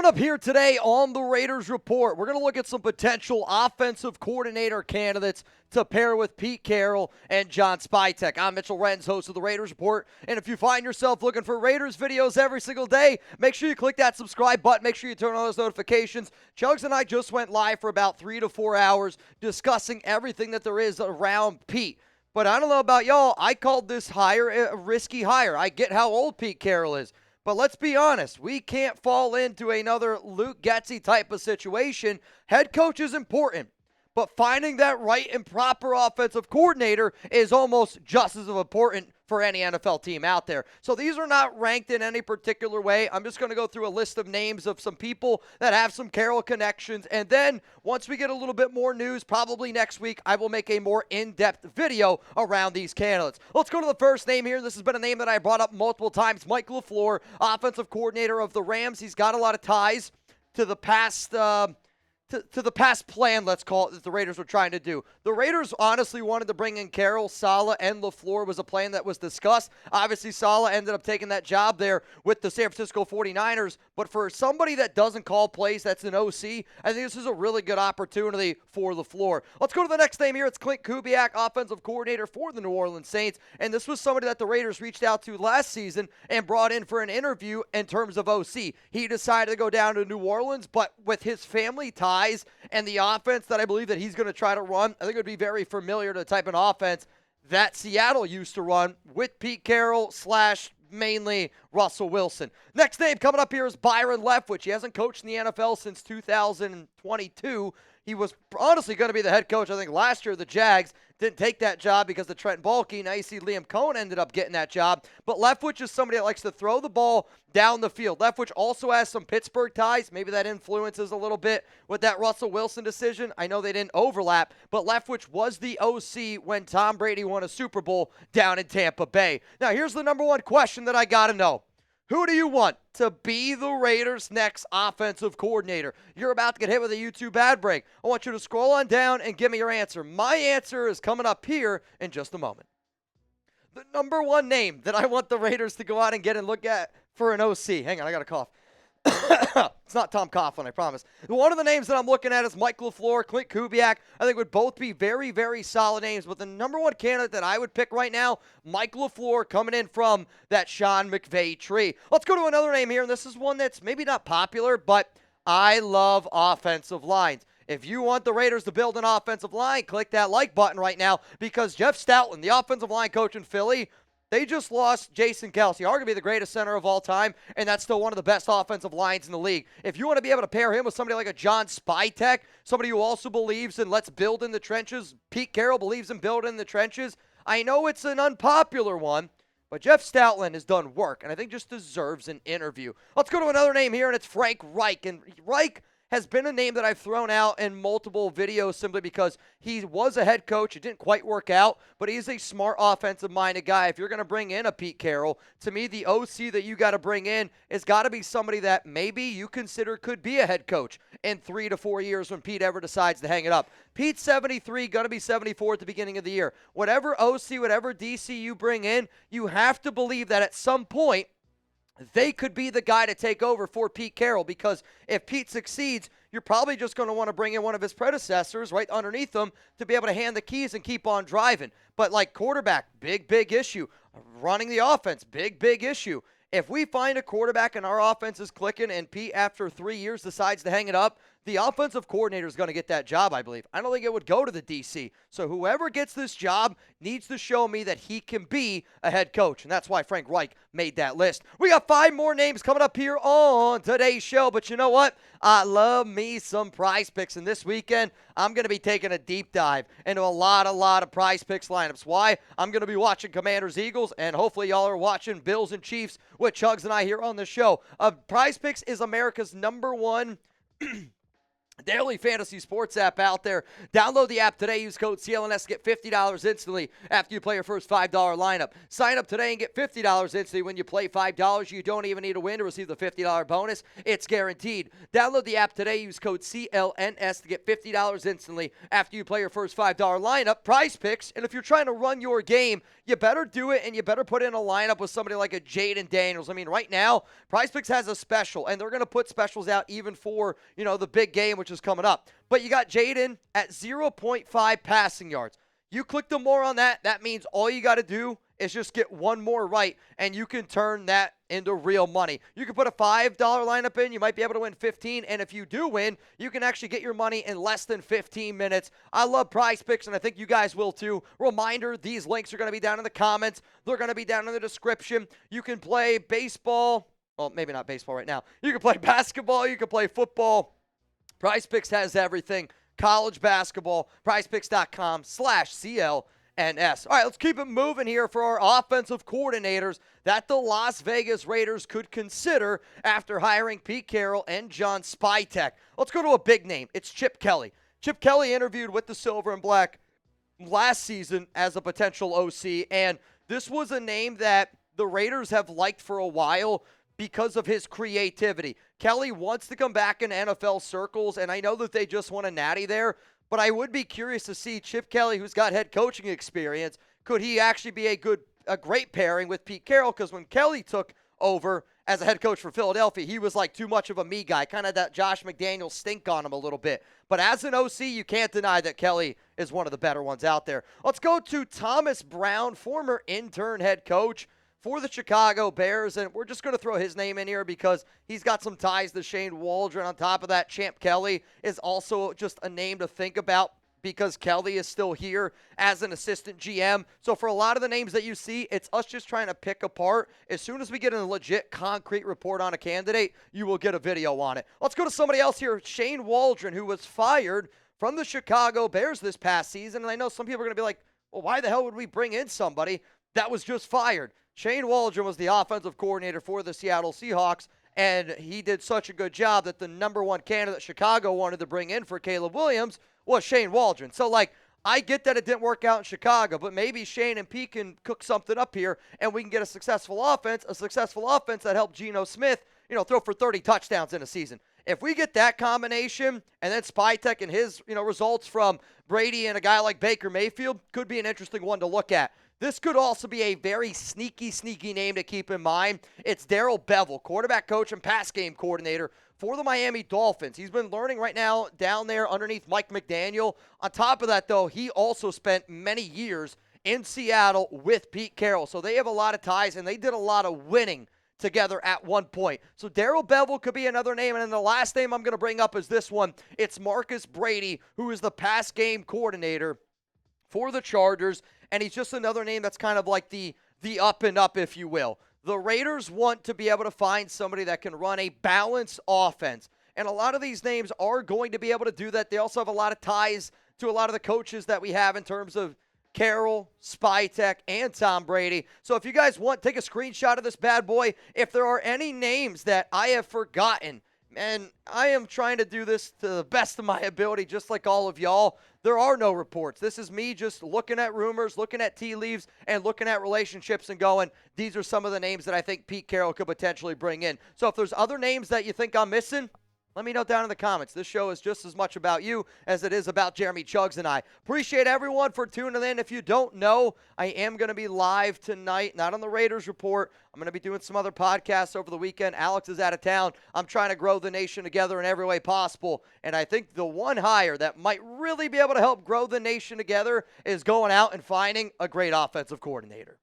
Coming up here today on the Raiders Report, we're going to look at some potential offensive coordinator candidates to pair with Pete Carroll and John Spytek. I'm Mitchell Renz, host of the Raiders Report, and if you find yourself looking for Raiders videos every single day, make sure you click that subscribe button, make sure you turn on those notifications. Chugs and I just went live for about 3 to 4 hours discussing everything that there is around Pete. But I don't know about y'all, I called this hire a risky hire. I get how old Pete Carroll is. But let's be honest, we can't fall into another Luke Getsy type of situation. Head coach is important, but finding that right and proper offensive coordinator is almost just as important for any NFL team out there. So these are not ranked in any particular way. I'm just going to go through a list of names of some people that have some Carroll connections. And then once we get a little bit more news, probably next week, I will make a more in-depth video around these candidates. Let's go to the first name here. This has been a name that I brought up multiple times. Mike LaFleur, offensive coordinator of the Rams. He's got a lot of ties to the past to the past plan, let's call it, that the Raiders were trying to do. The Raiders honestly wanted to bring in Carroll, Saleh, and LaFleur was a plan that was discussed. Obviously, Saleh ended up taking that job there with the San Francisco 49ers. But for somebody that doesn't call plays, that's an OC, I think this is a really good opportunity for LaFleur. Let's go to the next name here. It's Klint Kubiak, offensive coordinator for the New Orleans Saints. And this was somebody that the Raiders reached out to last season and brought in for an interview in terms of OC. He decided to go down to New Orleans, but with his family ties and the offense that I believe that he's going to try to run, I think it would be very familiar to the type of offense that Seattle used to run with Pete Carroll / mainly Russell Wilson. Next name coming up here is Byron Leftwich. He hasn't coached in the NFL since 2022. He was honestly going to be the head coach, I think, last year of the Jags. Didn't take that job because of Trent Baalke. Now you see Liam Cohen ended up getting that job. But Leftwich is somebody that likes to throw the ball down the field. Leftwich also has some Pittsburgh ties. Maybe that influences a little bit with that Russell Wilson decision. I know they didn't overlap, but Leftwich was the OC when Tom Brady won a Super Bowl down in Tampa Bay. Now here's the number one question that I got to know. Who do you want to be the Raiders' next offensive coordinator? You're about to get hit with a YouTube ad break. I want you to scroll on down and give me your answer. My answer is coming up here in just a moment. The number one name that I want the Raiders to go out and get and look at for an OC. Hang on, I got a cough. It's not Tom Coughlin, I promise. One of the names that I'm looking at is Mike LaFleur, Klint Kubiak. I think would both be very, very solid names. But the number one candidate that I would pick right now, Mike LaFleur, coming in from that Sean McVay tree. Let's go to another name here, and this is one that's maybe not popular, but I love offensive lines. If you want the Raiders to build an offensive line, click that like button right now, because Jeff Stoutland, the offensive line coach in Philly, they just lost Jason Kelce, arguably the greatest center of all time, and that's still one of the best offensive lines in the league. If you want to be able to pair him with somebody like a John Spytek, somebody who also believes in let's build in the trenches, Pete Carroll believes in building in the trenches, I know it's an unpopular one, but Jeff Stoutland has done work, and I think just deserves an interview. Let's go to another name here, and it's Frank Reich. And Reich has been a name that I've thrown out in multiple videos simply because he was a head coach. It didn't quite work out, but he's a smart offensive-minded guy. If you're going to bring in a Pete Carroll, to me, the OC that you got to bring in has got to be somebody that maybe you consider could be a head coach in 3 to 4 years when Pete ever decides to hang it up. Pete's 73, going to be 74 at the beginning of the year. Whatever OC, whatever DC you bring in, you have to believe that at some point, they could be the guy to take over for Pete Carroll, because if Pete succeeds, you're probably just going to want to bring in one of his predecessors right underneath him to be able to hand the keys and keep on driving. But like quarterback, big issue. Running the offense, big issue. If we find a quarterback and our offense is clicking and Pete, after 3 years, decides to hang it up, the offensive coordinator is going to get that job, I believe. I don't think it would go to the DC. So whoever gets this job needs to show me that he can be a head coach. And that's why Frank Reich made that list. We got 5 more names coming up here on today's show. But you know what? I love me some Prize Picks. And this weekend, I'm going to be taking a deep dive into a lot of Prize Picks lineups. Why? I'm going to be watching Commanders, Eagles, and hopefully y'all are watching Bills and Chiefs with Chugs and I here on the show. Prize Picks is America's number one daily fantasy sports app out there. Download the app today. Use code CLNS to get $50 instantly after you play your first $5 lineup. Sign up today and get $50 instantly when you play $5. You don't even need to win to receive the $50 bonus. It's guaranteed. Download the app today. Use code CLNS to get $50 instantly after you play your first $5 lineup. Prize Picks, and if you're trying to run your game, you better do it, and you better put in a lineup with somebody like a Jaden Daniels. I mean, right now, Prize Picks has a special, and they're going to put specials out even for, the big game, which is coming up. But you got Jaden at 0.5 passing yards. You click the more on that. That means all you got to do is just get one more right, and you can turn that into real money. You can put a $5 lineup in. You might be able to win 15, and if you do win, you can actually get your money in less than 15 minutes. I love Prize Picks, and I think you guys will too. Reminder, these links are going to be down in the comments. They're going to be down in the description. You can play baseball. Well, maybe not baseball right now. You can play basketball. You can play football. Prize Picks has everything. College basketball, prizepicks.com/CLNS. All right, let's keep it moving here for our offensive coordinators that the Las Vegas Raiders could consider after hiring Pete Carroll and John Spytek. Let's go to a big name. It's Chip Kelly. Chip Kelly interviewed with the Silver and Black last season as a potential OC, and this was a name that the Raiders have liked for a while because of his creativity. Kelly wants to come back in NFL circles, and I know that they just won a natty there, but I would be curious to see Chip Kelly, who's got head coaching experience, could he actually be a great pairing with Pete Carroll? Because when Kelly took over as a head coach for Philadelphia, he was like too much of a me guy, kind of that Josh McDaniels stink on him a little bit. But as an OC, you can't deny that Kelly is one of the better ones out there. Let's go to Thomas Brown, former intern head coach for the Chicago Bears, and we're just going to throw his name in here because he's got some ties to Shane Waldron. On top of that, Champ Kelly is also just a name to think about because Kelly is still here as an assistant GM. So for a lot of the names that you see, it's us just trying to pick apart. As soon as we get a legit, concrete report on a candidate, you will get a video on it. Let's go to somebody else here, Shane Waldron, who was fired from the Chicago Bears this past season. And I know some people are going to be like, well, why the hell would we bring in somebody that was just fired? Shane Waldron was the offensive coordinator for the Seattle Seahawks, and he did such a good job that the number one candidate Chicago wanted to bring in for Caleb Williams was Shane Waldron. So, I get that it didn't work out in Chicago, but maybe Shane and Pete can cook something up here, and we can get a successful offense that helped Geno Smith, throw for 30 touchdowns in a season. If we get that combination, and then Spytek and his, results from Brady and a guy like Baker Mayfield, could be an interesting one to look at. This could also be a very sneaky name to keep in mind. It's Darrell Bevell, quarterback coach and pass game coordinator for the Miami Dolphins. He's been learning right now down there underneath Mike McDaniel. On top of that, though, he also spent many years in Seattle with Pete Carroll. So they have a lot of ties, and they did a lot of winning together at one point. So Darrell Bevell could be another name. And then the last name I'm going to bring up is this one. It's Marcus Brady, who is the pass game coordinator for the Chargers. And he's just another name that's kind of like the up and up, if you will. The Raiders want to be able to find somebody that can run a balanced offense. And a lot of these names are going to be able to do that. They also have a lot of ties to a lot of the coaches that we have in terms of Carroll, Spytek, and Tom Brady. So if you guys want, take a screenshot of this bad boy. If there are any names that I have forgotten, and I am trying to do this to the best of my ability, just like all of y'all. There are no reports. This is me just looking at rumors, looking at tea leaves, and looking at relationships and going, these are some of the names that I think Pete Carroll could potentially bring in. So if there's other names that you think I'm missing, let me know down in the comments. This show is just as much about you as it is about Jeremy Chuggs and I. Appreciate everyone for tuning in. If you don't know, I am going to be live tonight, not on the Raiders Report. I'm going to be doing some other podcasts over the weekend. Alex is out of town. I'm trying to grow the nation together in every way possible. And I think the one hire that might really be able to help grow the nation together is going out and finding a great offensive coordinator.